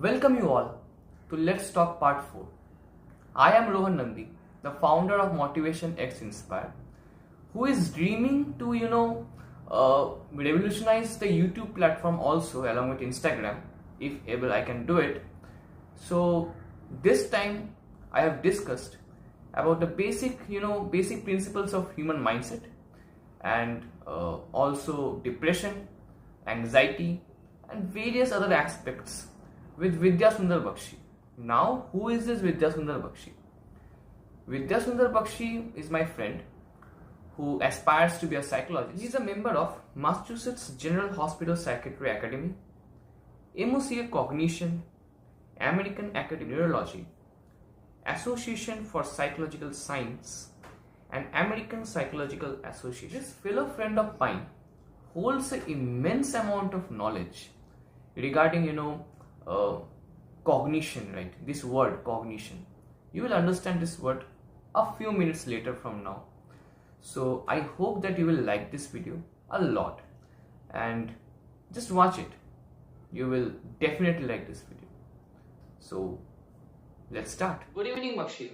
Welcome you all to Let's Talk Part 4. I am Rohan Nandi, the founder of Motivation X Inspire, who is dreaming to, revolutionize the YouTube platform also along with Instagram, if able I can do it. So this time I have discussed about the basic principles of human mindset and also depression, anxiety, and various other aspects with Vidya Sundar Bakshi. Now, who is this Vidya Sundar Bakshi? Vidya Sundar Bakshi is my friend who aspires to be a psychologist. He is a member of Massachusetts General Hospital Psychiatry Academy, MOCA Cognition, American Academy of Neurology, Association for Psychological Science, and American Psychological Association. This fellow friend of mine holds an immense amount of knowledge regarding cognition, right? This word cognition, you will understand this word a few minutes later from now. So I hope that you will like this video a lot and just watch it. You will definitely like this video. So let's start. Good evening, Bakshi.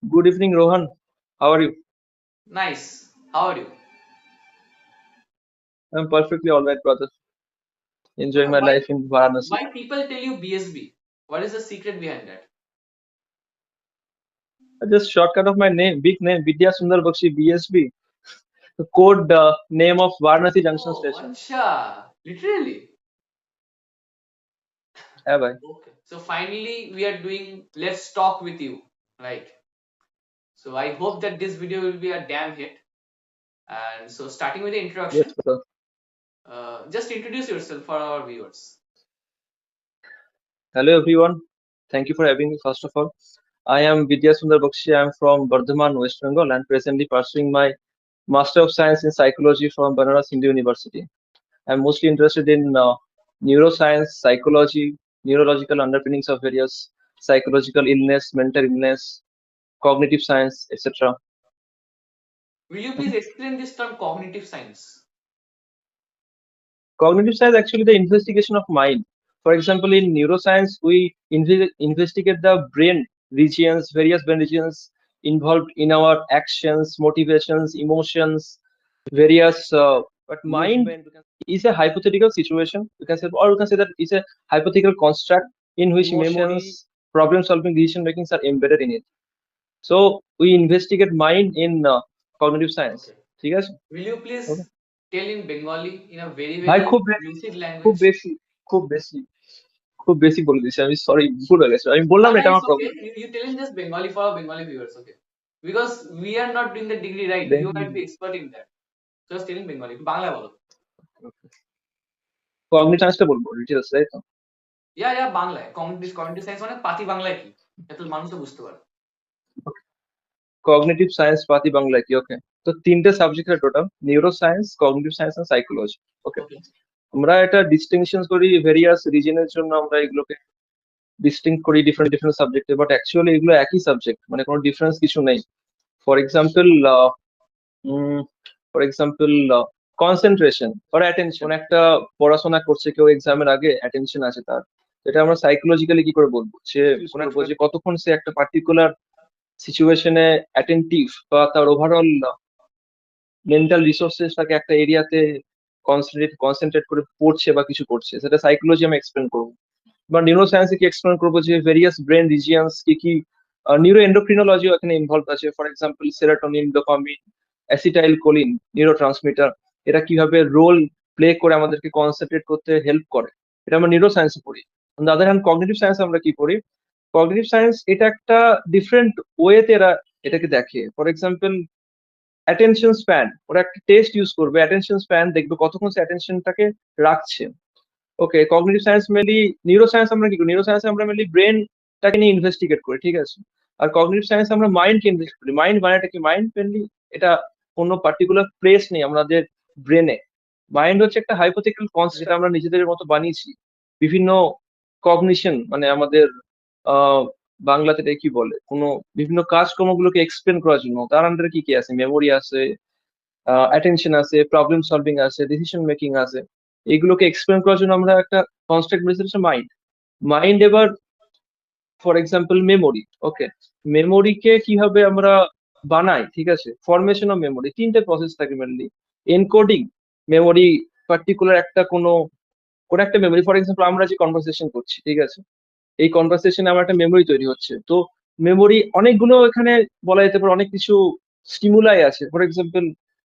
Good evening, Rohan. How are you? Nice. How are you? I'm perfectly all right, brother. Enjoying my life in Varanasi. Why people tell you BSB? What is the secret behind that? Just shortcut of my name, big name, Vidya Sundar Bakshi, BSB. The code name of Varanasi Junction Station. Acha, literally. Yeah, bhai. Okay. So finally, we are doing Let's Talk with you, right? So I hope that this video will be a damn hit. And so starting with the introduction, Yes, brother. just introduce yourself for our viewers. Hello, everyone. Thank you for having me, first of all. I am Vidya Sundar Bakshi. I'm from Bardhaman, West Bengal, and presently pursuing my Master of Science in Psychology from Banaras Hindu University. I'm mostly interested in neuroscience, psychology, neurological underpinnings of various psychological illness, mental illness, cognitive science, etc. Will you please explain this term cognitive science? Cognitive science actually the investigation of mind. For example, in neuroscience, we investigate the brain regions, various brain regions involved in our actions, motivations, emotions, various. But mind is a hypothetical situation. You can say, or you can say that it's a hypothetical construct in which emotions, problem-solving, decision-makings are embedded in it. So we investigate mind in cognitive science. ঠিক আছে? Will you please Okay. tell in Bengali in a very ভাই very খুব lucid খুব language? বেশি খুব বেশি খুব বেশি বলে দিচ্ছি আমি সরি ভুল হয়ে গেছে আমি বললাম এটা আমার It's okay. Problem You tell in just Bengali for our Bengali viewers, okay? Because we are not doing the degree right. You might be expert in that. Just tell in Bengali. Bangla বলো। Cognitive সায়েন্সটা বলবো details তাই তো ইয়া বাংলায় cognitive science মানে পাতি বাংলায় কি এত মানুষ তো বুঝতে পারে। কগনিটিভ সায়েন্স পাতি বাংলা কি ওকে তো তিনটে সাবজেক্ট এর total neuroscience cognitive science and psychology okay আমরা এটা ডিস্টিংশন করি ভেরিয়াস রিজনের জন্য আমরা এগুলোকে ডিস্টিংক্ট করি ডিফারেন্ট ডিফারেন্ট সাবজেক্টে বাট অ্যাকচুয়ালি এগুলো একই সাবজেক্ট মানে কোনো ডিফারেন্স কিছু নেই for example concentration for attention একটা পড়াশোনা করছে কেউ এক্সামের আগে অ্যাটেনশন আছে তার এটা আমরা সাইকোলজিক্যালি কি করে বলবো সে যে কতক্ষণ সে একটা পার্টিকুলার সিচুয়েশনে অ্যাটেন্টিভ বা তার ওভারঅল মেন্টাল রিসোর্সেস তাকে একটা এরিয়াতে কনসেন্ট্রেট করে পড়ছে বা কিছু করছে সেটা সাইকোলজি আমি এক্সপ্লেন করবো বা নিউরো সায়েন্সে কি এক্সপ্লেন করবো যে ভেরিয়াস ব্রেন রিজিয়ন্স কি কি নিউরো এন্ডোক্রিনোলজিও এখানে ইনভলভ আছে for example serotonin dopamine acetylcholine neurotransmitter এরা কিভাবে রোল প্লে করে আমাদেরকে কনসেন্ট্রেট করতে হেল্প করে এটা আমরা নিউরো সায়েন্সে পড়ি on the other hand cognitive science আমরা কি পড়ি কগনিটিভ সায়েন্স এটা একটা ডিফারেন্ট ওয়েতে এরা এটাকে দেখে ফর এক্সাম্পল অ্যাটেনশন স্প্যান ওরা একটা টেস্ট ইউজ করবে অ্যাটেনশন স্প্যান দেখবে কতক্ষণ সে অ্যাটেনশনটাকে রাখছে okay cognitive science mainly neuroscience আমরা কি করি নিউরো সায়েন্স আমরা মেনলি ব্রেনটাকে নিয়ে ইনভেস্টিগেট করি ঠিক আছে আর কগনিটিভ সায়েন্স আমরা মাইন্ডকে ইনভেস্ট করি মাইন্ড মানেটা কি মাইন্ড মেনলি এটা কোনো পার্টিকুলার প্লেস নেই আমাদের ব্রেনে মাইন্ড হচ্ছে একটা হাইপোথেটিক্যাল কনসেপ্ট যেটা আমরা নিজেদের মতো বানিয়েছি বিভিন্ন কগনিশন মানে আমাদের বাংলাতে এটা কি বলে কোনো বিভিন্ন কাজকর্মগুলোকে এক্সপ্লেন করার জন্য তার আন্ডারে কি কি আছে মেমোরি আছে অ্যাটেনশন আছে প্রবলেম সলভিং আছে ডিসিশন মেকিং আছে এইগুলোকে এক্সপ্লেন করার জন্য আমরা একটা কনস্ট্রাক্ট বলেছি হচ্ছে মাইন্ড। মাইন্ড এবার ফর এক্সাম্পল মেমোরি, ওকে, মেমোরিকে কিভাবে আমরা বানাই, ঠিক আছে, ফরমেশন অফ মেমোরি তিনটে প্রসেস থাকে মেনলি। এনকোডিং মেমোরি, পার্টিকুলার একটা কোনো কোনো একটা মেমোরি, ফর এক্সাম্পল আমরা যে কনভারসেশন করছি, ঠিক আছে, এই কনভারসেশনে আমার একটা মেমোরি তৈরি হচ্ছে। তো মেমোরি অনেকগুলো এখানে বলা যেতে পারে, অনেক কিছু স্টিমুলাই আছে। ফর এক্সাম্পল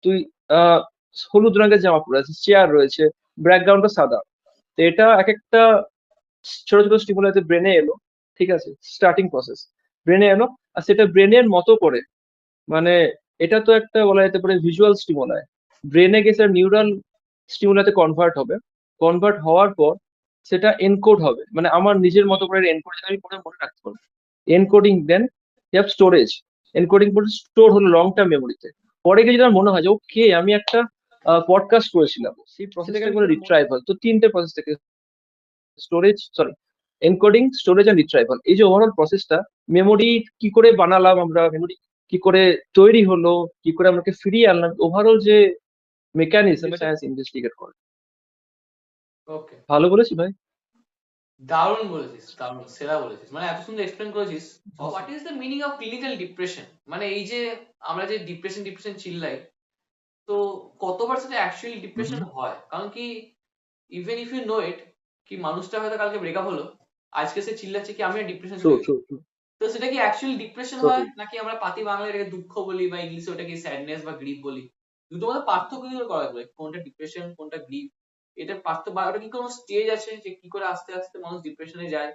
তুই আহ হলুদ রঙের জামা পরে আছিস, চেয়ার রয়েছে, ব্যাকগ্রাউন্ডটা সাদা, তো এটা এক একটা ছোট ছোট স্টিমুলাই ব্রেনে এলো, ঠিক আছে, স্টার্টিং প্রসেস ব্রেনে এলো, আর সেটা ব্রেনের মতো করে, মানে এটা তো একটা বলা যেতে পারে ভিজুয়াল স্টিমুলাই, ব্রেনে গেছে নিউরাল স্টিমুলাতে কনভার্ট হবে, কনভার্ট হওয়ার পর সেটা এনকোড হবে, মানে আমার নিজের মতো করে এনকোড আমি পরে মনে রাখতে পারবো। এনকোডিং দেন স্টোরেজ, এনকোডিং করে স্টোর হলো লং টার্ম মেমোরিতে। পরে গিয়ে যদি আমার মনে হয় যে ওকে আমি একটা পডকাস্ট করেছিলাম, সেই প্রসেসটাকে বলে রিট্রাইভাল। তো তিনটে প্রসেস থেকে storage, sorry, encoding, storage and retrieval, এই যে ওভারঅল প্রসেসটা, মেমোরি কি করে বানালাম আমরা, মেমোরি কি করে তৈরি হলো, কি করে আমাকে ফিরিয়ে আনলাম, ওভারঅল যে মেকানিজম সায়েন্স ইনভেস্টিগেট করে। ওকে, ভালো বলেছি ভাই? দারুণ বলেছিস, দারুণ সেরা বলেছিস, মানে এত সুন্দর এক্সপ্লেন করেছিস। What is the meaning of clinical depression, মানে এই যে আমরা যে ডিপ্রেশন ডিপ্রেশন চিল্লাই, তো কত পার্সেন্ট অ্যাকচুয়ালি ডিপ্রেশন হয়? কারণ কি, ইভেন ইফ ইউ নো ইট, কি মানুষটা হয়তো কালকে ব্রেকআপ হলো, আজকে সে চিল্লাচ্ছে কি আমি ডিপ্রেশন ট্রু চলে ট্রু গেছি, ট্রু তো সেটা কি অ্যাকচুয়ালি ডিপ্রেশন ট্রু। হয়, নাকি আমরা পাতি বাংলায় এটাকে দুঃখ বলি, বা ইংলিশে ওটাকে স্যাডনেস বা গ্রিফ বলি? দুটো মধ্যে পার্থক্য কি করে করা যাবে, কোনটা ডিপ্রেশন কোনটা গ্রিফ? এটার পার্থক্য বা ওটা কি কোনো স্টেজ আছে যে কি করে আস্তে আস্তে মানুষ ডিপ্রেশনে যায়?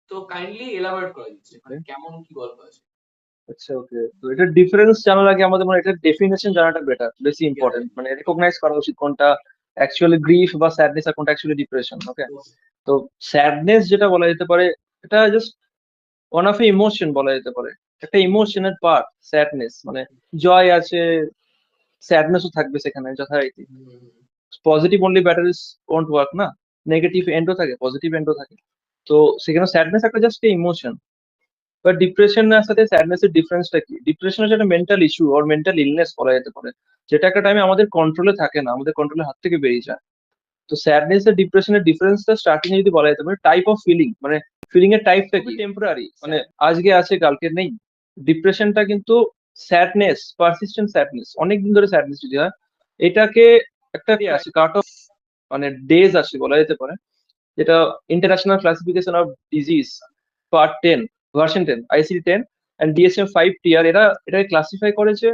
তো কাইন্ডলি এলাবোরেট করে দিচ্ছে, মানে কেমন কি গল্প আছে? আচ্ছা, ওকে, তো এটার ডিফারেন্স জানার আগে আমাদের মানে এটার ডেফিনেশন জানাটা বেটার, বেশি ইম্পর্টেন্ট, মানে রেকগনাইজ করা উচিত কোনটা অ্যাকচুয়ালি গ্রিফ বা স্যাডনেস আর কোনটা অ্যাকচুয়ালি ডিপ্রেশন। ওকে, তো স্যাডনেস যেটা বলা যেতে পারে, এটা just one of A emotion বলা যেতে পারে, একটা ইমোশনের পার্ট স্যাডনেস, মানে জয় আছে, স্যাডনেসও থাকবে সেখানে যথারীতি। Positive only batteries won't work না, নেগেটিভ এন্ডও থাকে, পজিটিভ এন্ডও থাকে। তো সেখানে স্যাডনেস একটা জাস্ট ইমোশন। বাট ডিপ্রেশনের সাথে স্যাডনেস এর ডিফারেন্সটা কি? ডিপ্রেশন হচ্ছে একটা মেন্টাল ইস্যু আর মেন্টাল ইলনেস বলা যেতে পারে, যেটা একটা টাইমে আমাদের কন্ট্রোলে থাকে না, আমাদের কন্ট্রোলের হাত থেকে বেরিয়ে যায়। তো স্যাডনেস আর ডিপ্রেশনের ডিফারেন্সটা স্টার্টিং এ যদি বলা যেতে পারে, টাইপ অফ ফিলিং, মানে ফিলিং এর টাইপটা কি, টেম্পোরারি, মানে আজকে আছে কালকে নেই। ডিপ্রেশনটা কিন্তু স্যাডনেস, পারসিস্টেন্ট স্যাডনেস, অনেকদিন ধরে স্যাডনেস যদি হয়, এটাকে একটা আছে কাট অফ, মানে ডেজ আছে বলা যেতে পারে, যেটা international classification of disease part 10, version 10, ICD-10 and DSM-5 tier, এরা এটাকে ক্লাসিফাই করেছে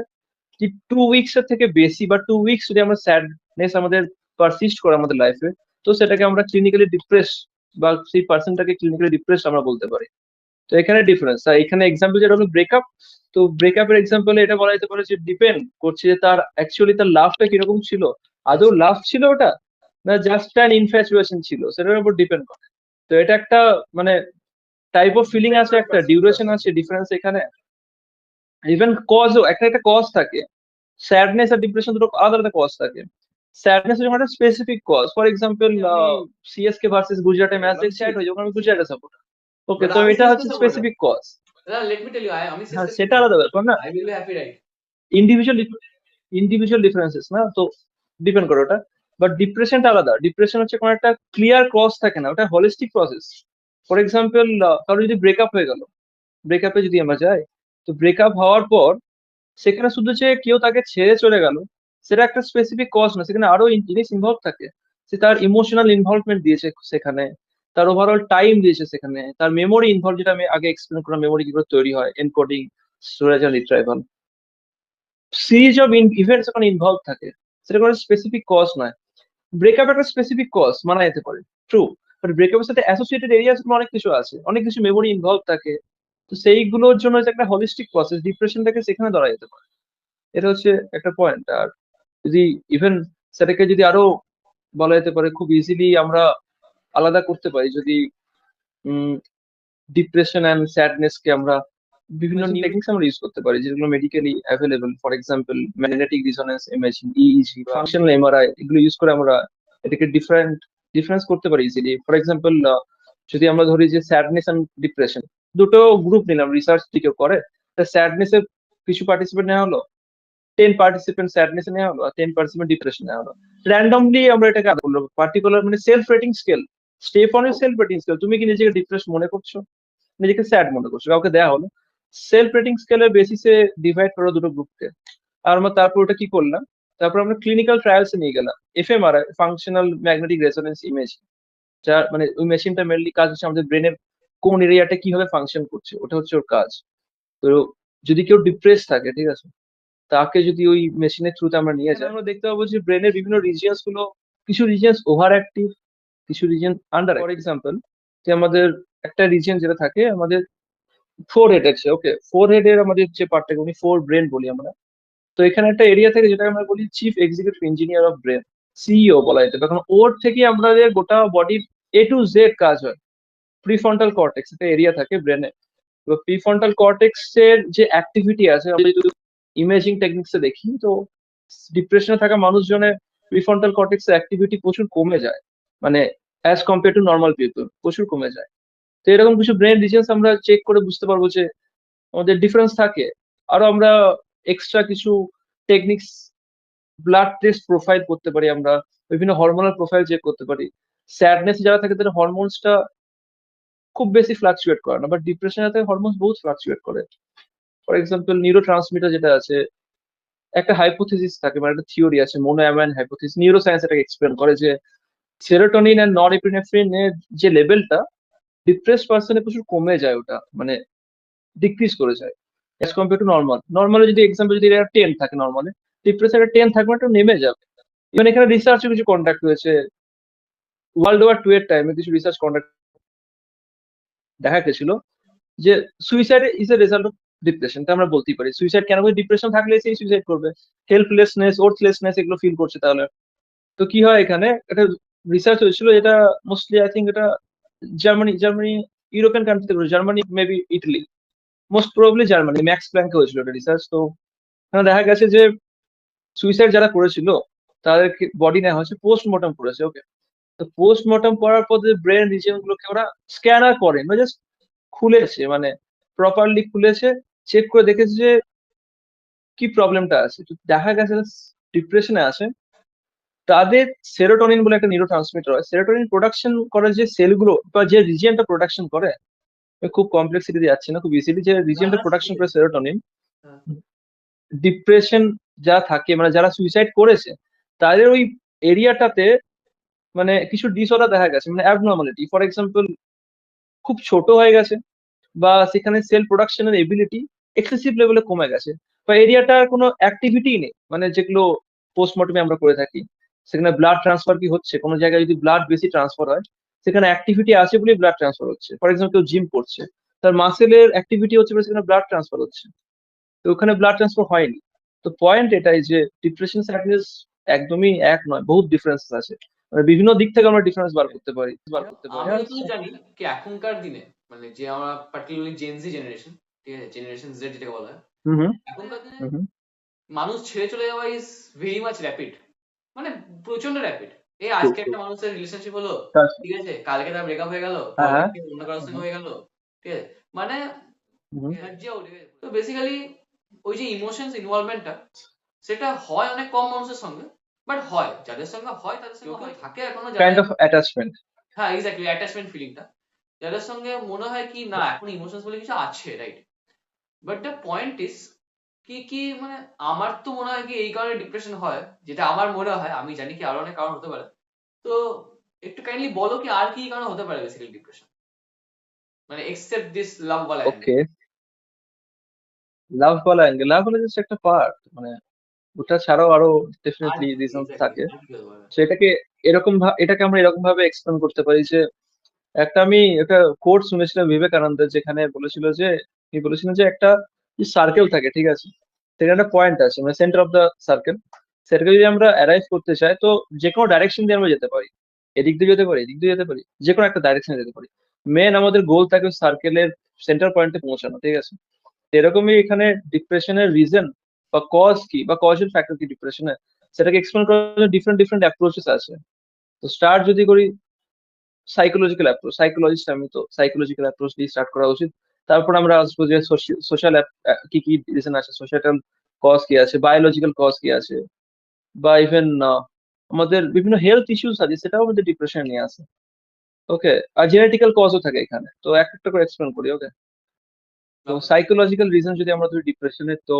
কি 2 উইকস এর থেকে বেশি, বা 2 উইকস যদি আমরা স্যাডনেস আমাদের পারসিস্ট করে আমাদের লাইফে, তো সেটাকে আমরা ক্লিনিক্যালি ডিপ্রেস, বা সেই পার্সনটাকে ক্লিনিক্যালি ডিপ্রেস আমরা বলতে পারি। তো এখানে ডিফারেন্স, আর এখানে এক্সাম্পল যেটা হলো ব্রেকআপ, তো ব্রেকআপের এক্সাম্পলে এটা বলা যেতে পারে যে ডিপেন্ড করছে যে তার অ্যাকচুয়ালি তার লাভটা কিরকম ছিল, আদৌ লাভ ছিল ওটা, না জাস্ট অ্যান ইনফ্যাচুয়েশন ছিল, সেটার উপর ডিপেন্ড করে। তো এটা একটা মানে টাইপ অফ ফিলিং আছে, একটা ডিউরেশন আছে, ডিফারেন্স এখানে। ইভেন কজও একটা একটা কজ থাকে, স্যাডনেস আর ডিপ্রেশন দুটো আলাদা আলাদা কজ থাকে। স্যাডনেস যখন একটা specific cause, for example CSK versus গুজরাটে ম্যাচ দেখে স্যাড হয়ে, যখন আমি গুজরাটের সাপোর্ট, ওকে, তো এটা হচ্ছে specific cause. Let me tell you, আমি হ্যাঁ, সেটা আলাদা ব্যাপার না, I will be happy, right? Individual individual differences না, তো ডিপেন্ড করে ওটা। বাট ডিপ্রেশনটা আলাদা, ডিপ্রেশন হচ্ছে কোনো একটা ক্লিয়ার কজ থাকে না, ওটা হলিস্টিক প্রসেস। ফর এক্সাম্পল কারো যদি ব্রেকআপ হয়ে গেল, ব্রেকআপে যদি আমরা যাই, তো ব্রেকআপ হওয়ার পর সেখানে শুধু যে কেউ তাকে ছেড়ে চলে গেল, সেটা একটা স্পেসিফিক কজ না, সেখানে আরো জিনিস ইনভলভ থাকে। সে তার ইমোশনাল ইনভলভমেন্ট দিয়েছে সেখানে, তার ওভারঅল টাইম দিয়েছে সেখানে, তার মেমোরি ইনভলভ, যেটা আমি আগে এক্সপ্লেন করলাম, মেমোরি কি করে তৈরি হয়, এনকোডিং, স্টোরেজ আর রিট্রাইভাল, সিরিজ অফ ইভেন্টস ওখানে ইনভলভ থাকে, সেটা কোনো স্পেসিফিক কজ নয়। ব্রেকআপ একটা স্পেসিফিক কজ মানা যেতে পারে, ট্রু, বাট ব্রেকআপের সাথে অ্যাসোসিয়েটেড এরিয়াস অনেক কিছু আছে, অনেক কিছু মেমোরি ইনভলভ থাকে। তো সেইগুলোর জন্য যে একটা হলিস্টিক প্রসেস, ডিপ্রেশনটাকে সেখানে ধরা যেতে পারে। এটা হচ্ছে একটা পয়েন্ট। আর যদি ইভেন সেটাকে যদি আরো বলা যেতে পারে, খুব ইজিলি আমরা আলাদা করতে পারি, যদি ডিপ্রেশন অ্যান্ড স্যাডনেস কে আমরা বিভিন্ন টেকনিক্স আমরা ইউজ করতে পারি, যেগুলো medically available, for example magnetic resonance imaging, EEG, functional MRI, এগুলো ইউজ করে আমরা এটাকে ডিফারেন্স করতে পারি ইজিলি। ফর এক্সাম্পল যদি আমরা ধরি যে স্যাডনেস এন্ড ডিপ্রেশন দুটো গ্রুপ নিলাম, রিসার্চ দিকে করে, স্যাডনেস এর কিছু পার্টিসিপেট নেওয়া হলো, 10 পার্টিসিপেন্ট স্যাডনেস নেওয়া হলো আর 10 পার্টিসিপেন্ট ডিপ্রেশন নেওয়া হলো, র্যান্ডমলি আমরা এটাকে আলাদা করলো পার্টিকুলার, মানে self rating scale, step on self rating scale. তুমি কি নিজেকে ডিপ্রেস মনে করছো, নিজেকে স্যাড মনে করছো, কাউকে দেওয়া হলো, সেলফ রেটিং স্কেলের বেসিসে ডিভাইড করো দুটো গ্রুপকে। আর আমরা তারপর ওটা কি করলাম, তারপর আমরা ক্লিনিক্যাল ট্রায়ালসে নিয়ে গেলাম, fMRI, functional magnetic resonance image, যার মানে ওই মেশিনটা মেনলি কাজ হচ্ছে আমাদের ব্রেনের কোন এরিয়াটা কিভাবে ফাংশন করছে, ওটা হচ্ছে ওর কাজ। তো যদি কেউ ডিপ্রেস থাকে, ঠিক আছে, তাকে যদি ওই মেশিনের থ্রুতে আমরা নিয়ে যাই, আমরা দেখতে পাবো যে ব্রেনের বিভিন্ন রিজিয়নস গুলো, কিছু রিজিয়নস ওভার অ্যাক্টিভ, কিছু রিজিয়ন আন্ডার। ফর এক্সাম্পল, যে আমাদের একটা রিজিয়ন যেটা থাকে আমাদের ফোর হেড আছে, ওকে, ফোর হেডের আমাদের যে পার্টটাকে উনি ফোর ব্রেন বলি আমরা। তো এখানে একটা এরিয়া থেকে যেটা আমরা বলি chief executive engineer of brain, CEO বলা যেতে পারে। এখন ওর থেকে আমাদের গোটা বডির A to Z কাজ হয়। প্রিফ্রন্টাল কর্টেক্স একটা এরিয়া থাকে ব্রেনে। তো প্রিফ্রন্টাল কর্টেক্স এর যে অ্যাক্টিভিটি আছে, আমরা যদি ইমেজিং টেকনিক্সে দেখি, তো ডিপ্রেশনে থাকা মানুষজনের প্রিফ্রন্টাল কর্টেক্স এর অ্যাক্টিভিটি প্রচুর কমে যায়, মানে as compare to normal people প্রচুর কমে যায়। তো এরকম কিছু ব্রেন রিজনস আমরা চেক করে বুঝতে পারবো যে আমাদের ডিফারেন্স থাকে। আরো আমরা এক্সট্রা কিছু টেকনিক্স, ব্লাড টেস্ট প্রোফাইল করতে পারি আমরা, বিভিন্ন হরমোনাল প্রোফাইল চেক করতে পারি। স্যাডনেস যারা থাকে তাদের হরমোনসটা খুব বেশি ফ্লাকচুয়েট করে না, বাট ডিপ্রেশনে থাকে হরমোনস বহুত ফ্লাকচুয়েট করে। ফর এক্সাম্পল নিউরো ট্রান্সমিটার যেটা আছে, একটা হাইপোথিসিস থাকে, মানে একটা থিওরি আছে, মোনোঅ্যামাইন হাইপোথিসিস, নিউরো সায়েন্স এটাকে এক্সপ্লেন করে যে সেরোটোনিন এন্ড নরএপিনেফ্রিন এর যে লেভেলটা ডিপ্রেস পার্সনে প্রচুর কমে যায়, ওটা মানে ডিক্রিজ করে যায় as compare to normal. Normally যদি এক্সাম্পল যদি এটা 10 থাকে, নর্মালি ডিপ্রেশন 10 থাকবে, একটা নেমে যাবে। ইভেন এখানে রিসার্চে কিছু কন্ট্যাক্ট হয়েছে, ওয়ার্ল্ড ওয়ার 2 এর টাইমে কিছু রিসার্চ কন্ট্যাক্ট দেখা গেছিল যে suicide is a result of depression. তা আমরা বলতেই পারি সুইসাইড কেন করে, ডিপ্রেশন থাকলে সেই সুইসাইড করবে, হেল্পলেসনেস, ওর্থলেসনেস এগুলো ফিল করছে তাহলে। তো কি হয়, এখানে একটা রিসার্চ হয়েছিল, এটা মোস্টলি আই থিঙ্ক এটা জার্মানি ইউরোপিয়ান কান্ট্রিতে করেছে, Germany maybe Italy, most probably Germany, Max প্ল্যাঙ্কে হয়েছিল এটা রিসার্চ। তো এখানে দেখা গেছে যে সুইসাইড যারা করেছিল তাদের বডি নেওয়া হয়েছে, পোস্টমর্টম করেছে, ওকে। তো পোস্টমর্টম করার পর যে ব্রেন রিজিয়ন গুলোকে ওরা স্ক্যানার করে, মানে জাস্ট খুলেছে, মানে প্রপারলি খুলেছে, চেক করে দেখেছে যে কি প্রবলেমটা আছে। তো দেখা গেছে ডিপ্রেশনে আছে তাদের সেরোটোনিন বলে একটা নিউরো ট্রান্সমিটার হয়, সেরোটোনিন প্রোডাকশন করার যে সেলগুলো বা যে রিজিয়নটা প্রোডাকশন করে, আমি খুব কমপ্লেক্সিটি যাচ্ছে না, খুব ইজিলি, যে রিজিয়নটা প্রোডাকশন করে সেরোটোনিন, ডিপ্রেশন যা থাকে, মানে যারা সুইসাইড করেছে তাদের ওই এরিয়াটাতে মানে কিছু ডিসঅর্ডার দেখা গেছে, মানে অ্যাবনর্মালিটি। ফর এক্সাম্পল, খুব ছোট হয়ে গেছে, বা সেখানে সেল প্রোডাকশনের এবিলিটি এক্সেসিভ লেভেলে কমে গেছে, বা এরিয়াটার কোনো অ্যাক্টিভিটি নেই, মানে যেগুলো পোস্টমর্টমে আমরা করে থাকি। সেখানে ব্লাড ট্রান্সফার কি হচ্ছে, কোনো জায়গায় যদি ব্লাড বেশি ট্রান্সফার হয়, সেখানে অ্যাক্টিভিটি আছে বলে ব্লাড ট্রান্সফার হচ্ছে। ফর এক্সাম্পল, কেউ জিম করছে, তার মাসেলের অ্যাক্টিভিটি হচ্ছে বলে সেখানে ব্লাড ট্রান্সফার হচ্ছে, তো ওখানে ব্লাড ট্রান্সফার হয়নি। তো পয়েন্ট এটাই যে ডিপ্রেশন স্যাডনেস একদমই এক নয়, বহুত ডিফারেন্স আছে, মানে বিভিন্ন দিক থেকে আমরা ডিফারেন্স বার করতে পারি। আমি যতদূর জানি কি এখনকার দিনে মানে যে আমরা পার্টিকুলারলি জেনজি জেনারেশন, ঠিক আছে, জেনারেশন জেড যেটাকে বলা হয়, এখনকার দিনে মানুষ ছেড়ে চলে যাওয়া ইজ ভেরি মাচ র্যাপিড, মানে প্রচন্ড র্যাপিড। এই আজকে একটা মানুষের রিলেশনশিপ হলো, ঠিক আছে, কালকে তার ব্রেকআপ হয়ে গেল, অন্য কারোর সঙ্গে হয়ে গেল, ঠিক আছে, মানে তো বেসিক্যালি ওই যে ইমোশনস ইনভলভমেন্টটা সেটা হয় অনেক কম মানুষের সঙ্গে, বাট হয়, যাদের সঙ্গে হয় তাদের সঙ্গে থাকে এখনো, কাইন্ড অফ অ্যাটাচমেন্ট। হ্যাঁ এক্স্যাক্টলি, অ্যাটাচমেন্ট ফিলিংটা যাদের সঙ্গে মনে হয় কি না এখন ইমোশনস বলে কিছু আছে, right. But the point is কি কি মানে আমার তো মনে হয় কি এই কারণে ডিপ্রেশন হয়, যেটা আমার মনে হয়, আমি জানি কি আরো অনেক কারণ হতে পারে। তো একটু কাইন্ডলি বলো কি আর কি কারণ হতে পারে বেসিক্যালি ডিপ্রেশন, মানে এক্সেপ্ট দিস লাভ ওয়ালা ওকে, লাভ বলা অ্যাঙ্গেল, লাভ হলো জাস্ট একটা পার্ট, মানে ওটা ছাড়াও আরো ডেফিনেটলি রিজন থাকে। সেটাকে এটাকে আমরা এরকম ভাবে এক্সপ্লেন করতে পারি যে আমি একটা কোট শুনেছিলাম বিবেকানন্দের, যেখানে বলেছিল যে তিনি বলেছিলেন যে একটা সার্কেল থাকে, ঠিক আছে, সেখানে একটা পয়েন্ট আছে, মানে সেন্টার অফ দ্য সার্কেল। সেটাকে যদি আমরা অ্যারাইভ করতে চাই, তো যে কোনো ডাইরেকশন দিয়ে আমরা যেতে পারি, এদিক দিয়ে যেতে পারি, এদিক দিয়ে যেতে পারি, যে কোনো একটা ডাইরেকশনে যেতে পারি। মেন আমাদের গোল থাকে সার্কেলের সেন্টার পয়েন্টে পৌঁছানো, ঠিক আছে। এরকমই এখানে ডিপ্রেশনের রিজন বা কজ কি, বা কজের ফ্যাক্টর কি ডিপ্রেশনে, সেটাকে এক্সপ্লেন করার ডিফারেন্ট ডিফারেন্ট অ্যাপ্রোচেস আছে। তো স্টার্ট যদি করি সাইকোলজিক্যাল অ্যাপ্রোচ, সাইকোলজিস্ট আমি, তো সাইকোলজিক্যাল অ্যাপ্রোচ দিয়ে স্টার্ট করা উচিত। তারপর আমরা আসবো যে সোশ্যাল কি কি রিজন আছে, সোশ্যাল কজ কি আছে, বায়োলজিক্যাল কজ কি আছে, বা ইভেন আমাদের বিভিন্ন হেলথ ইস্যুস আছে সেটাও আমাদের ডিপ্রেশন নিয়ে আসে। ওকে, আর জেনেটিক্যাল কজও থাকে এখানে, তো এক একটা করে এক্সপ্লেন করি। ওকে, তো Okay. সাইকোলজিক্যাল রিজন যদি আমরা ধরি ডিপ্রেশনের, তো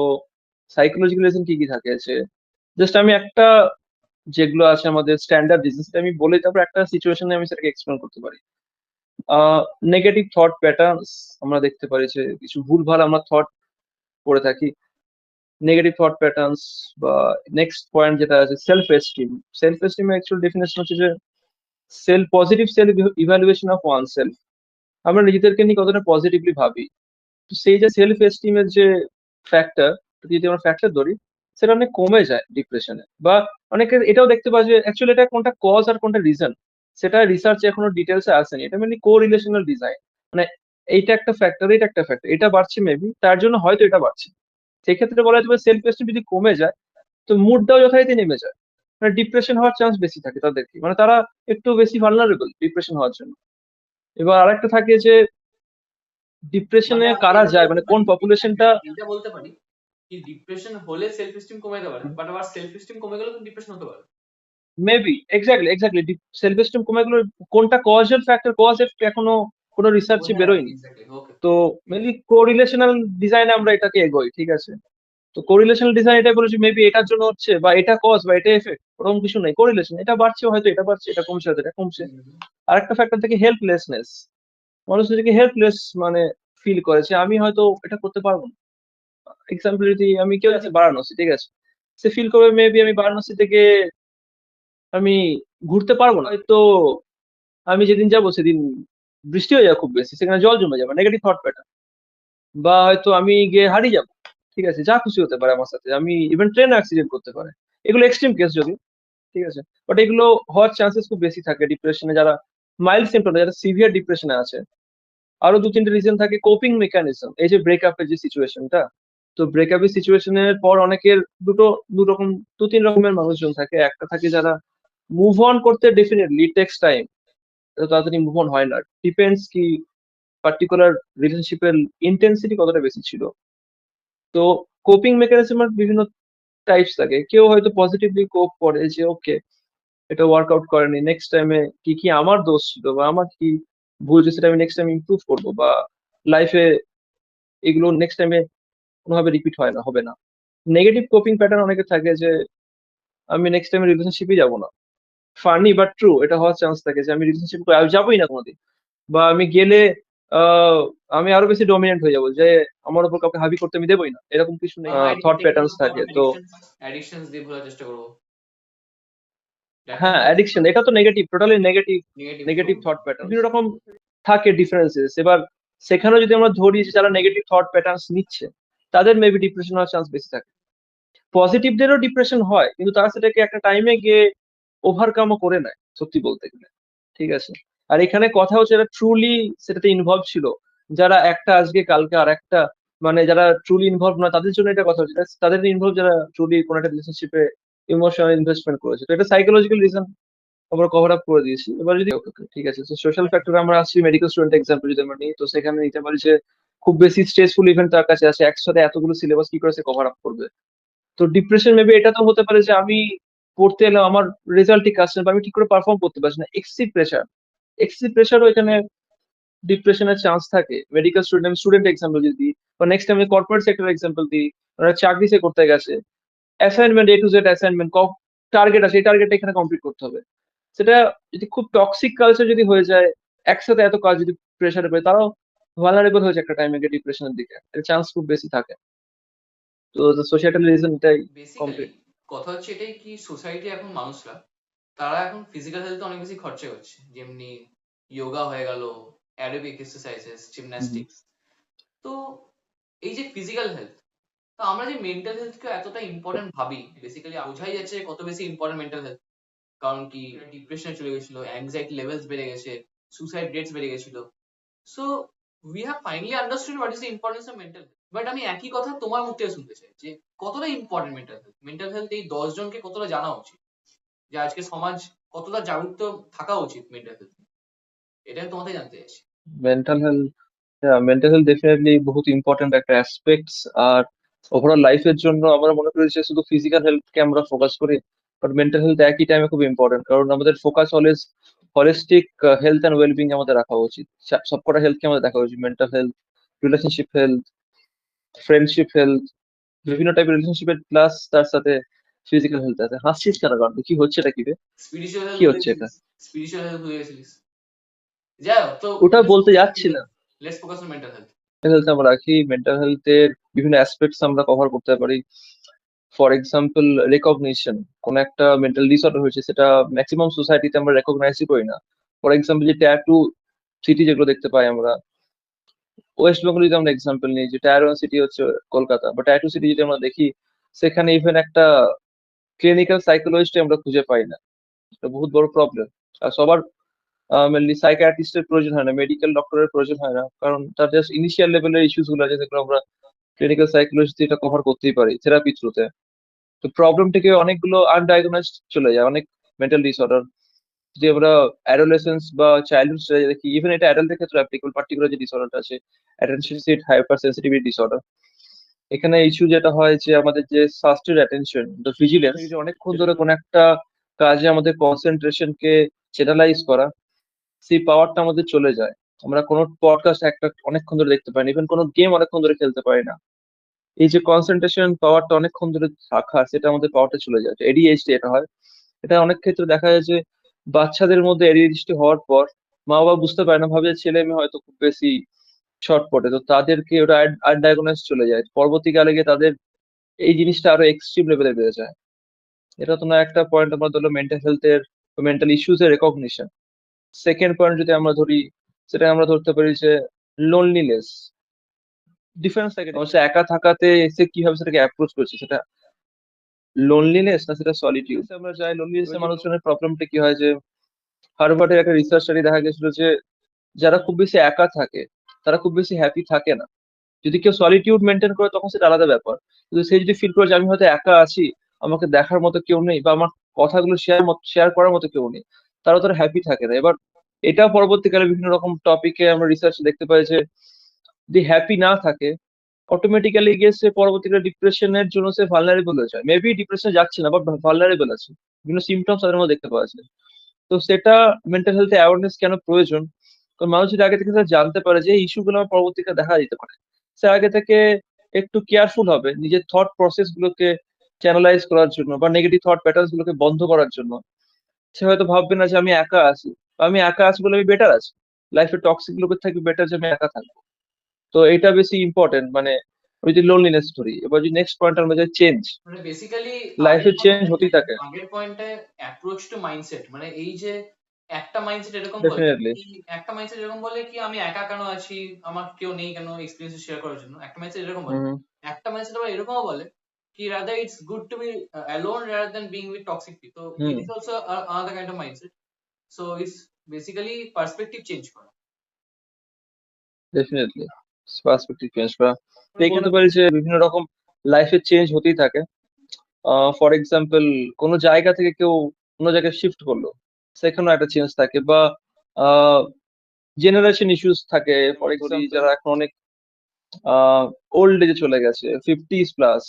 সাইকোলজিক্যাল রিজন কি কি থাকে, যে জাস্ট আমি একটা যেগুলো আছে আমাদের স্ট্যান্ডার্ড রিজন সেটা আমি বলে, তারপর একটা সিচুয়েশনে আমি সেটাকে এক্সপ্লেন করতে পারি। নেগেটিভ থট প্যাটার্নস আমরা দেখতে পারি, যে কিছু ভুলভাল আমরা থট করে থাকি, নেগেটিভ থট প্যাটার্নস। বা নেক্সট পয়েন্ট যেটা আছে সেলফ এস্টিম। সেলফ এস্টিমের অ্যাকচুয়াল ডেফিনেশন হচ্ছে যে positive self evaluation of one self. আমরা নিজেদেরকে নিয়ে কতটা পজিটিভলি ভাবি। তো সেই যে সেলফ এস্টিমের যে ফ্যাক্টর, যদি আমরা ফ্যাক্টর ধরি, সেটা অনেক কমে যায় ডিপ্রেশনে। বা অনেকের এটাও দেখতে পাওয়া যায় অ্যাকচুয়ালি এটা কোনটা কজ আর কোনটা রিজন, সেটা রিসার্চে এখনো ডিটেলসে আসেনি। এটা মেনলি কো রিলেশনাল ডিজাইন, মানে এইটা একটা ফ্যাক্টর, এটা একটা ফ্যাক্টর, এটা বাড়ছে মেবি, তার জন্য হয়তো এটা বাড়ছে। সেক্ষেত্রে বলা যেতে পারে সেলফ এস্টিম যদি কমে যায়, তো মুডটাও যথারীতি নেমে যায়, মানে ডিপ্রেশন হওয়ার চান্স বেশি থাকে তাদের কি, মানে তারা একটু বেশি ভালনারেবল ডিপ্রেশন হওয়ার জন্য। এবার আরেকটা থাকে যে মানে ডিপ্রেশনে আমরা কারা এটা যায়, বলতে মানে কোন পারি, পপুলেশনটা। এটা বলতে পারি কি ডিপ্রেশন হলে সেলফ এস্টিম কমে যেতে পারে, বাট আবার সেলফ এস্টিম কমে গেলে তো ডিপ্রেশন হতে পারে। মেবি, এক্স্যাক্টলি সেলফ এস্টিম কমে গেলো, কোনটা কজের ফ্যাক্টর, কজ এফেক্ট এখনো কোনো রিসার্চে বোঝা যায়নি বেরোয়নি। এক্স্যাক্টলি। ওকে। তো মেনলি কোরিলেশনাল ডিজাইনে আমরা এটাকে এগোই, ঠিক আছে। তো কোরিলেশনাল ডিজাইন এটা বলেছি মেবি এটার জন্য হচ্ছে, বা এটা কজ বা এটা এফেক্ট, ওরকম কিছু নেই, কোরিলেশন, এটা বাড়ছে হয়তো এটা বাড়ছে, এটা কমছে হয়তো এটা কমছে। আরেকটা ফ্যাক্টর থেকে হেল্পলেসনেস। মানুষ নিজেকে হেল্পলেস মানে ফিল করেছে, আমি হয়তো এটা করতে পারবো না। এক্সাম্পল যদি আমি, কেউ যাচ্ছে বারাণসী, ঠিক আছে, সে ফিল করবে মেবি আমি বারাণসী থেকে আমি ঘুরতে পারবো না হয়তো, আমি যেদিন যাবো সেদিন বৃষ্টি হয়ে যাবে খুব বেশি, সেখানে জল জমে যাবে, নেগেটিভ থট প্যাটার্ন। বা হয়তো আমি গিয়ে হারিয়ে যাবো, ঠিক আছে, যা খুশি হতে পারে আমার সাথে, আমি ইভেন ট্রেন অ্যাক্সিডেন্ট করতে পারে। এগুলো এক্সট্রিম কেস যদি, ঠিক আছে, বাট এগুলো হওয়ার চান্সেস খুব বেশি থাকে ডিপ্রেশনে, যারা মাইল্ড সিমটম, যারা সিভিয়ার ডিপ্রেশনে আছে। আরো দু তিনটে রিজন থাকে, কোপিং মেকানিজম, এই যে ব্রেকআপের যে সিচুয়েশনটা। তো ব্রেকআপের সিচুয়েশনের পর অনেকের দুটো দু রকম দু তিন রকমের মানুষজন থাকে। একটা থাকে যারা মুভ অন করতে ডেফিনেটলি টেক্স টাইম, এত তাড়াতাড়ি মুভ অন হয় না, ডিপেন্ডস কি পার্টিকুলার রিলেশনশিপের ইন্টেন্সিটি কতটা বেশি ছিল। তো কোপিং মেকানিজমের বিভিন্ন টাইপস থাকে, কেউ হয়তো পজিটিভলি কোপ করে যে ওকে এটা ওয়ার্কআউট করেনি, নেক্সট টাইমে কি কি আমার দোষ ছিল বা আমার কি ভুল হয়েছে, সেটা আমি নেক্সট টাইম ইমপ্রুভ করবো, বা লাইফে এগুলো নেক্সট টাইমে কোনোভাবে রিপিট হয় না, হবে না। নেগেটিভ কোপিং প্যাটার্ন অনেকে থাকে যে আমি নেক্সট টাইম রিলেশনশিপই যাবো না। ফানি বাট ট্রু, এটা হওয়ার চান্স থাকে যে আমি রিলেশনশিপ আমি যাবোই না কোনোদিন। বা আমি গেলে আহ আমি আরো বেশি ডমিনেন্ট হয়ে যাবো, যে আমার উপর কাউকে হাবি করতে আমি দেবোই না, এরকম কিছু নেই, থট প্যাটার্নস থাকে তো। অ্যাডিকশনস দিয়ে ভোলার চেষ্টা করবো, দ্যাট ক্যান হ্যাঁ, বি অলসো অ্যাডিকশন এটা তো negative, totally negative, negative negative coping. Thought pattern বিভিন্ন রকম থাকে, ডিফারেন্সেস। এবার সেখানে যদি আমরা ধরি যে যারা নেগেটিভ থট প্যাটার্নস নিচ্ছে, তাদের মেবি ডিপ্রেশন হওয়ার চান্স বেশি থাকে। পজিটিভদেরও ডিপ্রেশন হয়, কিন্তু তারা সেটাকে একটা টাইমে গিয়ে ওভারকামও করে নেয়, সত্যি বলতে গেলে, ঠিক আছে। আর এখানে কথা হচ্ছে যারা ট্রুলি সেটাতে ইনভলভ ছিল, যারা একটা আজকে কালকে আর একটা, মানে যারা ট্রুলি ইনভলভ না তাদের জন্য এটা কথা হচ্ছে, তাদের ইনভলভ যারা ট্রুলি কোনো একটা রিলেশনশিপে ইমোশনাল ইনভেস্টমেন্ট করেছে, তো এটা সাইকোলজিক্যাল রিজন আমরা কভার আপ করে দিয়েছি। এবার যদি okay, okay, ঠিক আছে, তো সোশ্যাল ফ্যাক্টরে আমরা আসছি, মেডিকেল স্টুডেন্ট এক্সাম্পল যদি আমরা নিই, তো সেখানে নিতে পারি যে খুব বেশি স্ট্রেসফুল ইভেন্ট তার কাছে আছে, একসাথে এতগুলো সিলেবাস কি করে সে কভার আপ করবে। তো ডিপ্রেশন মেবি এটা তো হতে পারে যে আমি পড়তে এলাম, আমার রেজাল্ট ঠিক আসছে না, বা আমি ঠিক করে পারফর্ম করতে পারছি না, এক্সিভ প্রেশারও এখানে ডিপ্রেশনের চান্স থাকে। মেডিকেল স্টুডেন্ট, আমি স্টুডেন্ট এক্সাম্পল যদি দিই, বা নেক্সট আমি কর্পোরেট সেক্টর এক্সাম্পল দিই, ওরা চাকরি সে করতে গেছে, assignment A to Z assignment, target আছে, এই টার্গেটটা এখানে কমপ্লিট করতে হবে। সেটা যদি খুব টক্সিক কালচার যদি হয়ে যায়, একসাথে এত কাজ যদি প্রেশারে পড়ে, তারাও ভালনারেবল হয়ে যায় একটা টাইমে গিয়ে ডিপ্রেশনের দিকে, এর চান্স খুব বেশি থাকে। তো সোসাইটাল রিজন এটাই বেসিক্যালি কমপ্লিট। কথা হচ্ছে এটাই কি সোসাইটি এখন মানুষরা তারা এখন ফিজিক্যাল হেলথে অনেক বেশি খরচা করছে, যেমনি যোগা হয়ে গেল, অ্যারোবিক এক্সারসাইজেস, জিমন্যাস্টিক্স। তো এই যে ফিজিক্যাল হেলথ, তো আমরা যে মেন্টাল হেলথকে এতটা ইম্পর্টেন্ট ভাবি, বেসিক্যালি বোঝাই যাচ্ছে যে কত বেশি ইম্পর্টেন্ট মেন্টাল হেলথ। কারণ কি ডিপ্রেশনে চলে গেছিল, অ্যাংজাইটি লেভেলস বেড়ে গেছে, সুসাইড রেটস বেড়ে গেছিল। So we have finally understood what is the importance of mental health. But আমি একই কথা তোমার মুখ থেকে শুনতে চাই যে কতটা important mental health. Mental health এই 10 জনকে কতটা জানা উচিত, যে আজকে সমাজ কতটা জাগরুক থাকা উচিত মেন্টাল হেলথ, এটা আমি তোমাকে জানতে চাইছি। Mental health, mental health definitely বহুত ইম্পর্টেন্ট একটা অ্যাসপেক্টস। আর ওভারঅল লাইফের জন্য আমরা মনে করি যে শুধু ফিজিক্যাল হেলথকে আমরা ফোকাস করি, বাট মেন্টাল হেলথ একই টাইমে খুব ইম্পর্টেন্ট, কারণ আমাদের focus always holistic health and wellbeing আমাদের রাখা উচিত। সবকটা হেলথকে আমাদের দেখা উচিত, mental health, relationship health, friendship health, বিভিন্ন টাইপের রিলেশনশিপের প্লাস তার সাথে ফিজিক্যাল হেলথ আছে। হাসছিস কেন, কারণ কি হচ্ছে, এটা কি রে, স্পিরিচুয়াল হেলথ কি ভুলে হচ্ছে এটা? গেছিলিস, স্পিরিচুয়াল হেলথ ভুলে গেছিলিস। যাই হোক, তো ওটা বলতে যাচ্ছি না। Let's focus on mental health. Health আমরা রাখি, মেন্টাল হেলথের বিভিন্ন অ্যাসপেক্টস আমরা কভার করতে পারি। For example, recognition. কোন একটা মেন্টাল ডিসঅর্ডার হয়েছে, সেটা ম্যাক্সিমাম সোসাইটিতে আমরা রেকগনাইজই করি না। ফর এক্সাম্পল, যে ট্যাটু সিটি যেগুলো দেখতে পাই আমরা, ওয়েস্ট বেঙ্গল যদি আমরা এক্সাম্পল নিই, যে টায়ার ওয়ান সিটি হচ্ছে কলকাতা, বা ট্যাটু সিটি যদি আমরা দেখি, সেখানে ইভেন একটা ক্লিনিক্যাল সাইকোলজিস্ট আমরা খুঁজে পাই না। এটা বহুত বড় প্রবলেম। আর সবার মেনলি সাইকিয়াট্রিস্টের প্রয়োজন হয় না, মেডিকেল ডক্টরের প্রয়োজন হয় না, কারণ তার জাস্ট ইনিশিয়াল লেভেলের ইস্যুস গুলো আছে, যেগুলো আমরা ক্লিনিক্যাল সাইকোলজি এটা কভার করতেই পারি থেরাপি থ্রুতে। তো প্রবলেম থেকে অনেকগুলো আনডায়াগনোজড চলে যায়, অনেক মেন্টাল ডিসঅর্ডার। যদি আমরা অ্যাডোলেসেন্স বা চাইল্ডহুড স্টেজে দেখি, ইভেন এটা অ্যাডাল্টের ক্ষেত্রে অ্যাপ্লিকেবল, পার্টিকুলার যে ডিসঅর্ডারটা আছে, attention deficit hyper sensitivity disorder. এখানে ইস্যু যেটা হয় যে আমাদের যে সাস্টেড অ্যাটেনশন, দ্য ভিজিলেন্স, যে অনেকক্ষণ ধরে কোনো একটা কাজে আমাদের কনসেন্ট্রেশনকে চ্যানেলাইজ করা, সেই পাওয়ারটা আমাদের চলে যায়। আমরা কোনো পডকাস্ট একটা অনেকক্ষণ ধরে দেখতে পাই না, ইভেন কোনো গেম অনেকক্ষণ ধরে খেলতে পারি না। এই যে কনসেন্ট্রেশন পাওয়ারটা অনেকক্ষণ ধরে থাকা, সেটা আমাদের পাওয়ারটা চলে যায়, এডিএইচডি এটা হয়। এটা অনেক ক্ষেত্রে দেখা যায় যে বাচ্চাদের মধ্যে এডিএইচডি হওয়ার পর মা বাবা বুঝতে পারে না, ভাবে যে ছেলে মেয়ে হয়তো খুব বেশি ছটপটে, তো তাদেরকে ওটা আনডায়াগনোজ চলে যায়, পরবর্তীকালে গিয়ে তাদের এই জিনিসটা আরো এক্সট্রিম লেভেলে বেড়ে যায়। এটা তো না একটা পয়েন্ট আমরা ধরলো মেন্টাল হেলথের, মেন্টাল ইস্যুস এর রেকগনিশন। সেকেন্ড পয়েন্ট যদি আমরা ধরি, সেটা আমরা ধরতে পারি যে লোনলিনেস। ডিফারেন্স থাকে, অবশ্য একা থাকাতে সে কিভাবে সেটাকে অ্যাপ্রোচ করছে, সেটা লোনলিনেস না সেটা সলিটিউড। আমরা যাই লোনলিনেস এর মানুষজনের প্রবলেমটা কি হয়, যে হার্ভার্ডের একটা রিসার্চ স্টাডি দেখা গেছিল যে যারা খুব বেশি একা থাকে তারা খুব বেশি হ্যাপি থাকে না। যদি কেউ সলিটিউড মেনটেন করে তখন সেটা আলাদা ব্যাপার, কিন্তু সে যদি ফিল করে যে আমি হয়তো একা আছি, আমাকে দেখার মতো কেউ নেই, বা আমার কথাগুলো শেয়ার করার মতো কেউ নেই, তারা তো হ্যাপি থাকে না। এবার এটা পরবর্তীকালে বিভিন্ন রকম টপিকে আমরা রিসার্চ দেখতে পাই যে যদি হ্যাপি না থাকে, অটোমেটিক্যালি গিয়ে সে পরবর্তীকালে ডিপ্রেশনের জন্য সে ভালনারেবল হয়ে যায়। মেবি ডিপ্রেশনে যাচ্ছে না, বাট ভালনারেবল আছে, বিভিন্ন সিমটমস তাদের মধ্যে দেখতে পাওয়া যায়। তো সেটা মেন্টাল হেলথ অ্যাওয়ারনেস কেন প্রয়োজন, কারণ মানুষ যদি আগে থেকে সেটা জানতে পারে যে এই ইস্যুগুলো আমার পরবর্তীকালে দেখা দিতে পারে, সে আগে থেকে একটু কেয়ারফুল হবে নিজের থট প্রসেস গুলোকে চ্যানেলাইজ করার জন্য, বা নেগেটিভ থট প্যাটার্নস গুলোকে বন্ধ করার জন্য। সে হয়তো ভাববে না যে আমি একা আছি, বা আমি একা আছি বলে আমি বেটার আছি, লাইফে টক্সিক লোকের থেকে বেটার যে আমি একা থাকবো। তো এটা বেশি ইম্পর্টেন্ট, মানে ওই যে লোনলিনেস ধরি। এবার যদি নেক্সট পয়েন্ট আমরা যাই, চেঞ্জ। মানে বেসিক্যালি লাইফে চেঞ্জ হতেই থাকে। আগের পয়েন্টে অ্যাপ্রোচ টু মাইন্ডসেট, মানে এই যে একটা মাইন্ডসেট এরকম বলে ডেফিনেটলি। কি, একটা মাইন্ডসেট এরকম বলে কি আমি একা কেন আছি, আমার কেউ নেই কেন এক্সপেরিয়েন্স শেয়ার করার জন্য, একটা মাইন্ডসেট এরকম বলে। হুম। একটা মাইন্ডসেট আবার এরকমও বলে কি rather it's good to be alone rather than being with toxic people. তো it hmm. Is also another kind of mindset. So it's basically perspective change করা। ডেফিনেটলি পার্সপেক্টিভ চেঞ্জ করা। তো এখানে বলতে পারি যে বিভিন্ন রকম লাইফে চেঞ্জ হতেই থাকে। ফর এক্সাম্পল, কোনো জায়গা থেকে কেউ অন্য জায়গায় শিফট করলো, সেখানেও একটা চেঞ্জ থাকে, বা জেনারেশন ইস্যুস থাকে। ফর এক্সাম্পল, যারা এখন অনেক ওল্ড এজে চলে গেছে, ফিফটিস প্লাস,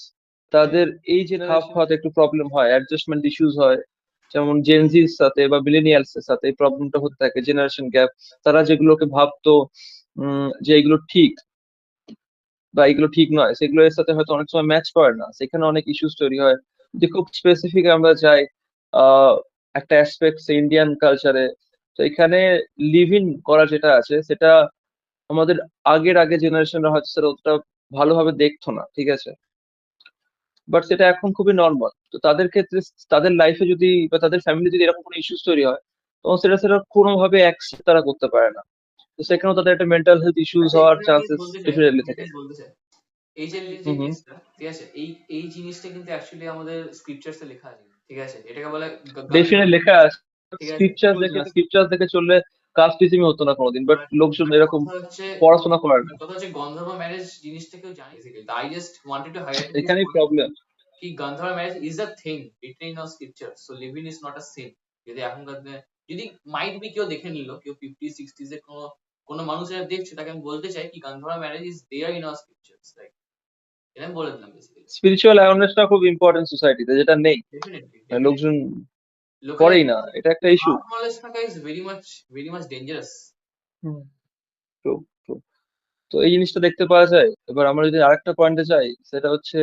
তাদের এই যে খাপ খাওয়াতে একটু প্রবলেম হয়, অ্যাডজাস্টমেন্ট ইস্যুস হয়। যেমন জেনজির সাথে বা মিলেনিয়ালস এর সাথে এই প্রবলেমটা হতে থাকে, জেনারেশন গ্যাপ। তারা যেগুলোকে ভাবতো যে এগুলো ঠিক বা এগুলো ঠিক নয়, সেগুলো এর সাথে হয়তো অনেক সময় ম্যাচ করে না, সেখানে অনেক ইস্যুস তৈরি হয়। যদি খুব স্পেসিফিক আমরা যাই, আহ একটা অ্যাসপেক্ট ইন্ডিয়ান কালচারে, তো এখানে লিভ ইন করা যেটা আছে, সেটা আমাদের আগে জেনারেশনরা হয়তো সেটা অতটা ভালোভাবে দেখতো না, ঠিক আছে, বাট সেটা এখন খুবই নর্মাল। তো তাদের ক্ষেত্রে, তাদের লাইফে যদি বা তাদের ফ্যামিলি যদি এরকম কোনো ইস্যুস তৈরি হয়, তখন সেটা কোনোভাবে অ্যাকসেপ্ট তারা করতে পারে না। তো সেখানেও তাদের একটা মেন্টাল হেলথ ইস্যুস আচ্ছা, হওয়ার এখানে আমি চান্সেস বলতে চাই, ডেফিনেটলি থাকে। বলতে চাই এই যে যে হুম হুম। কেসটা, ঠিক আছে, এই এই জিনিসটা কিন্তু অ্যাকচুয়ালি আমাদের স্ক্রিপচার্সে লেখা আছে, ঠিক আছে, এটাকে বলে গন্ধর্ব। ডেফিনেটলি লেখা আছে। ঠিক আছে, স্ক্রিপচার দেখে না, স্ক্রিপচার দেখে চললে কাস্টিজমই হতো না কোনোদিন, বাট বাট লোকজন এরকম কথা হচ্ছে, পড়াশোনা করে না। কথা হচ্ছে গন্ধর্ব ম্যারেজ জিনিসটা কেউ জানে basically. I just wanted to highlight this এখানেই পয়েন্ট প্রবলেম। কি Gandharva marriage is a thing written in our scripture, so live in is not a sin. যদি এখনকার দিনে যদি মাইট বি কেউ দেখে নিল, কেউ 50 60s এর কোনো কোনো মানুষ যারা দেখছে, তাকে আমি বলতে চাই কি Gandharva marriage is there in our scriptures, right? এটা আমি বলে দিলাম বেসিক্যালি। স্পিরিচুয়াল অ্যাওয়ারনেসটা খুব ইম্পর্টেন্ট সোসাইটিতে, যেটা নেই। ডেফিনেটলি লোকজন লোকে করেই না, এটা একটা ইস্যু। হাফ নলেজ থাকা is very much dangerous. True, true. তো এই জিনিসটা দেখতে পাওয়া যায়। এবার আমরা যদি আরেকটা পয়েন্টে যাই, সেটা হচ্ছে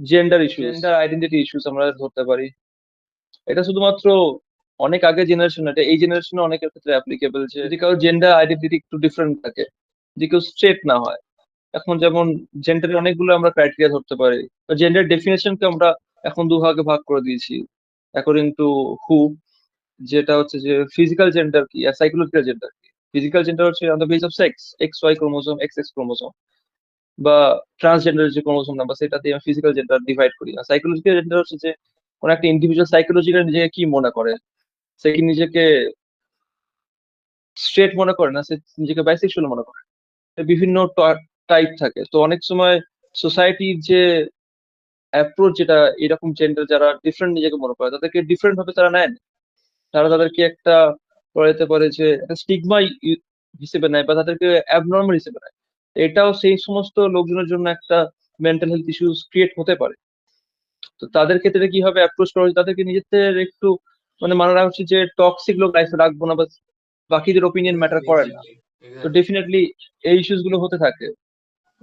gender issues, gender identity issues আমরা ধরতে পারি। এটা শুধুমাত্র অনেক আগে জেনারেশন, এটা এই জেনারেশনে অনেকের ক্ষেত্রে অ্যাপ্লিকেবল, যে যদি কারো জেন্ডার আইডেন্টিটি একটু ডিফারেন্ট থাকে, যে কেউ স্ট্রেট না হয়। এখন যেমন জেন্ডারের অনেকগুলো আমরা ক্রাইটেরিয়া ধরতে পারি। জেন্ডার ডেফিনেশনকে আমরা এখন দুভাগে ভাগ করে দিয়েছি অ্যাকর্ডিং টু হু, যেটা হচ্ছে যে ফিজিক্যাল জেন্ডার কি আর সাইকোলজিক্যাল জেন্ডার কি। ফিজিক্যাল জেন্ডার হচ্ছে on the base of sex, X Y chromosome, X X chromosome, বা ট্রান্সজেন্ডারের যে ক্রোমোসোম নাম্বার, সেটা দিয়ে আমি ফিজিক্যাল জেন্ডার ডিভাইড করি। আর সাইকোলজিক্যাল জেন্ডার হচ্ছে যে কোনো একটা ইন্ডিভিজুয়াল সাইকোলজিক্যাল নিজেকে কি মনে করে, সে কি নিজেকে স্ট্রেট মনে করে না সে নিজেকে বাইসেক্সুয়াল মনে করে। বিভিন্ন টাইপ থাকে। তো অনেক সময় সোসাইটির যে অ্যাপ্রোচ, যেটা এরকম জেন্ডার যারা ডিফারেন্ট নিজেকে মনে করে, তাদেরকে ডিফারেন্ট ভাবে তারা নেয় না। তারা তাদেরকে একটা বলা যেতে পারে যে একটা স্টিগমা হিসেবে নেয়, বা তাদেরকে অ্যাবনর্মাল হিসেবে নেয়। এটাও সেই সমস্ত লোকজনের জন্য একটা মেন্টাল হেলথ ইস্যুস ক্রিয়েট হতে পারে। তো তাদের ক্ষেত্রে কিভাবে অ্যাপ্রোচ করা উচিত, তাদেরকে নিজেদের একটু মানে মানা রাখা উচিত যে টক্সিক লোক লাইফে রাখবো না, বা বাকিদের ওপিনিয়ন ম্যাটার করে না। এক্স্যাক্টলি তো এক্স্যাক্টলি ডেফিনেটলি এই ইস্যুস গুলো হতে থাকে।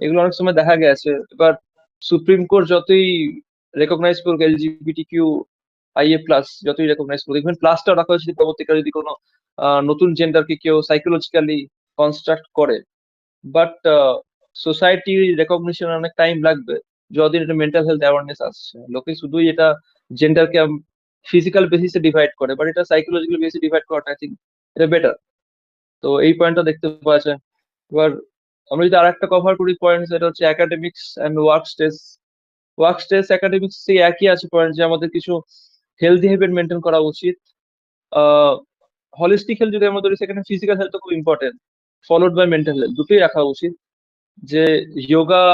এগুলো অনেক সময় দেখা গেছে। এবার সুপ্রিম কোর্ট যতই রেকগনাইজ করুক এলজিবিটি কিউ আইএ প্লাস, যতই রেকগনাইজ করুক, ইভেন প্লাসটা রাখা হয়েছে পরবর্তীকালে যদি কোনো নতুন জেন্ডারকে কেউ সাইকোলজিক্যালি কনস্ট্রাক্ট করে। বাট সোসাইটির রেকগনিশন অনেক টাইম লাগবে, যতদিন এটা মেন্টাল হেলথ অ্যাওয়ারনেস আসছে। লোকে শুধুই এটা জেন্ডারকে ফিজিক্যাল বেসিসে ডিভাইড করে, বাট এটা সাইকোলজিক্যাল বেসিসে ডিভাইড করাটা আই থিঙ্ক এটা বেটার। তো এই পয়েন্টটা দেখতে পাওয়া যায়। এবার আমরা যদি আরেকটা কভার করি পয়েন্ট, সেটা হচ্ছে academics and work stress. Work stress academics সেই একই আছে পয়েন্ট, যে আমাদের কিছু হেলদি হ্যাবিট মেনটেন করা উচিত। হলিস্টিক হেলথ যদি আমরা ধরি, সেখানে ফিজিক্যাল হেলথ খুব important, followed by mental health, দুটোই রাখা উচিত। যে যোগা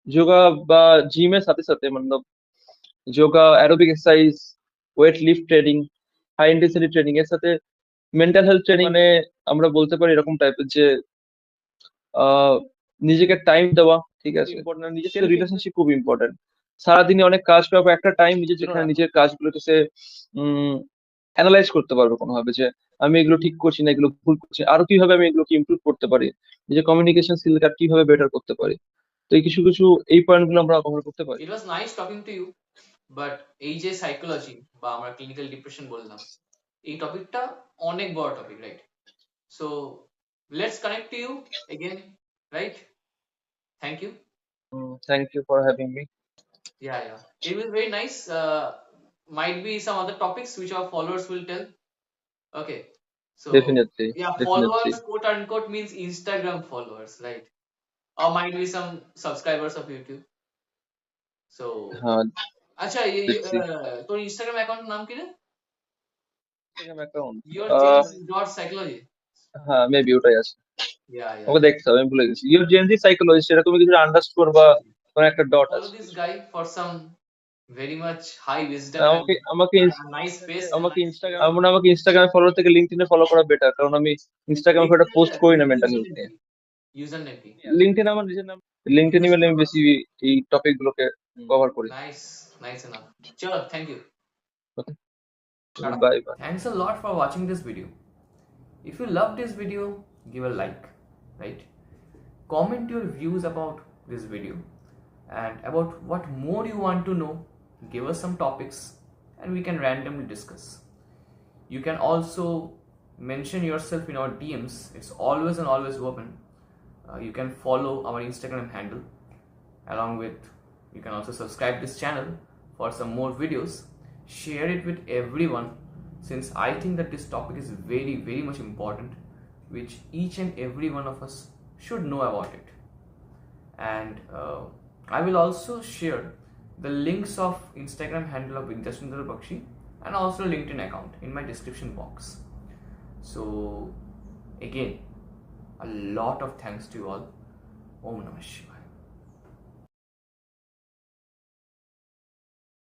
যোগা বা জিমের সাথে সাথে মানে yoga, aerobic exercise, weight lift training, high intensity training এর সাথে মেন্টাল হেলথ ট্রেনিং, মানে আমরা বলতে পারি এরকম টাইপের যে আহ নিজেকে টাইম দেওয়া, ঠিক আছে, ইম্পর্টেন্ট। নিজের সাথে রিলেশনশিপ খুব ইম্পর্টেন্ট। সারাদিনে অনেক কাজ করার পর একটা টাইম নিজের, যেখানে নিজের কাজগুলোকে সে অ্যানালাইজ করতে পারবে কোনোভাবে, যে আমি এগুলো ঠিক করছি না, এগুলো ভুল করছি, আরো কিভাবে আমি এগুলোকে ইমপ্রুভ করতে পারি, নিজের কমিউনিকেশন স্কিলটা কিভাবে বেটার করতে পারি। তো এই কিছু কিছু এই পয়েন্ট গুলো আমরা কভার করতে পারি। It was nice talking to you, but এই যে সাইকোলজি বা আমরা ক্লিনিক্যাল ডিপ্রেশন বললাম, এই টপিকটা অনেক বড় topic, right? So let's connect to you again, right? Thank you. Thank you for having me. Yeah, it was very nice. Might be some other topics which our followers will tell. Okay, so definitely, yeah, definitely. followers quote unquote means Instagram followers, right? Or might be some subscribers of YouTube. So হ্যাঁ, আচ্ছা, দেখছি তোর Instagram account নাম কি রে? Instagram account. Your James dot psychology. হ্যাঁ, maybe ওটাই আছে। Yeah. ওকে দেখতে হবে, আমি ভুলে গেছি। ইউর জেনজি সাইকোলজিস্ট, এরকম কিছু আন্ডারস্কোর বা কোনো একটা ডট Follow আছে this কিছু। guy for some very much high wisdom and আমাকে আমাকে a nice face. আমাকে ইনস্টাগ্রামে ফলো থেকে লিঙ্কডইনে ফলো করা বেটার, কারণ আমি ইনস্টাগ্রামে খুব একটা পোস্ট করি না মেন্টাল হেলথ নিয়ে। Username কি? লিঙ্কডইন আমার নিজের নাম। লিঙ্কডইন ইমেলে আমি বেশি এই টপিক গুলোকে কভার করি। Nice enough. Chalo, thank you. Bye bye. Thanks a lot for watching this video. If you loved this video, give a like, right? Comment your views about this video and about what more you want to know. Give us some topics and we can randomly discuss. You can also mention yourself in our DMs. It's always and always open. You can follow our Instagram handle. Along with, you can also subscribe this channel for some more videos. Share it with everyone, since I think that this topic is very much important, which each and every one of us should know about it. And I will also share the links of Instagram handle of Vidyasundar Bakshi and also LinkedIn account in my description box. So again, a lot of thanks to you all. Om Namah Shivaya.